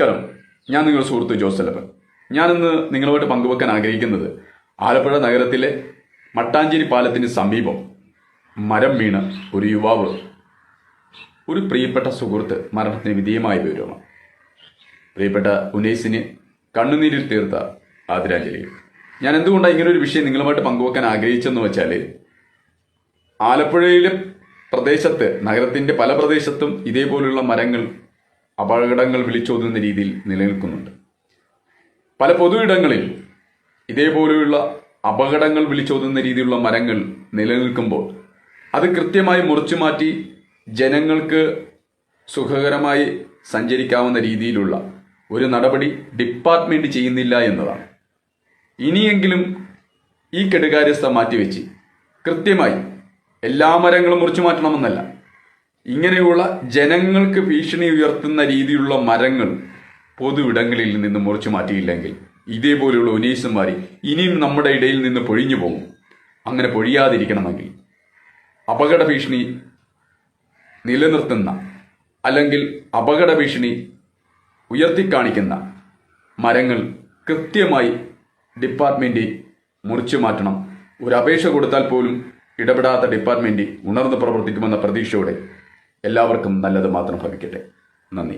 നമസ്കാരം. ഞാൻ നിങ്ങളുടെ സുഹൃത്ത് ജോസലപ്പൻ. ഞാനിന്ന് നിങ്ങളുമായിട്ട് പങ്കുവെക്കാൻ ആഗ്രഹിക്കുന്നത് ആലപ്പുഴ നഗരത്തിലെ മട്ടാഞ്ചേരി പാലത്തിന് സമീപം മരം വീണ് ഒരു യുവാവ്, ഒരു പ്രിയപ്പെട്ട സുഹൃത്ത് മരണത്തിന് വിധേയമായി വരുന്നു. പ്രിയപ്പെട്ട ഉനൈസിന് കണ്ണുനീരിൽ തീർത്ത ആദരാഞ്ജലി. ഞാൻ എന്തുകൊണ്ടാണ് ഇങ്ങനെ ഒരു വിഷയം നിങ്ങളുമായിട്ട് പങ്കുവെക്കാൻ ആഗ്രഹിച്ചെന്ന് വെച്ചാൽ, ആലപ്പുഴയിലെ പ്രദേശത്ത്, നഗരത്തിന്റെ പല പ്രദേശത്തും ഇതേപോലുള്ള മരങ്ങൾ അപകടങ്ങൾ വിളിച്ചോതുന്ന രീതിയിൽ നിലനിൽക്കുന്നുണ്ട്. പല പൊതു ഇടങ്ങളിൽ ഇതേപോലെയുള്ള അപകടങ്ങൾ വിളിച്ചോതുന്ന രീതിയിലുള്ള മരങ്ങൾ നിലനിൽക്കുമ്പോൾ അത് കൃത്യമായി മുറിച്ചു മാറ്റി ജനങ്ങൾക്ക് സുഖകരമായി സഞ്ചരിക്കാവുന്ന രീതിയിലുള്ള ഒരു നടപടി ഡിപ്പാർട്ട്മെന്റ് ചെയ്യുന്നില്ല എന്നതാണ്. ഇനിയെങ്കിലും ഈ കെടുകാര്യസ്ഥ മാറ്റിവെച്ച് കൃത്യമായി എല്ലാ മരങ്ങളും മുറിച്ചു മാറ്റണമെന്നല്ല, ഇങ്ങനെയുള്ള ജനങ്ങൾക്ക് ഭീഷണി ഉയർത്തുന്ന രീതിയിലുള്ള മരങ്ങൾ പൊതു ഇടങ്ങളിൽ നിന്ന് മുറിച്ചു മാറ്റിയില്ലെങ്കിൽ ഇതേപോലെയുള്ള ഉനൈസുമാർ ഇനിയും നമ്മുടെ ഇടയിൽ നിന്ന് പൊഴിഞ്ഞു പോകും. അങ്ങനെ പൊഴിയാതിരിക്കണമെങ്കിൽ അപകട ഭീഷണി നിലനിർത്തുന്ന അല്ലെങ്കിൽ അപകട ഭീഷണി ഉയർത്തിക്കാണിക്കുന്ന മരങ്ങൾ കൃത്യമായി ഡിപ്പാർട്ട്മെന്റ് മുറിച്ചു മാറ്റണം. ഒരു അപേക്ഷ കൊടുത്താൽ പോലും ഇടപെടാത്ത ഡിപ്പാർട്ട്മെന്റ് ഉണർന്ന് പ്രവർത്തിക്കുമെന്ന പ്രതീക്ഷയോടെ എല്ലാവർക്കും നല്ലത് മാത്രം ഭവിക്കട്ടെ. നന്ദി.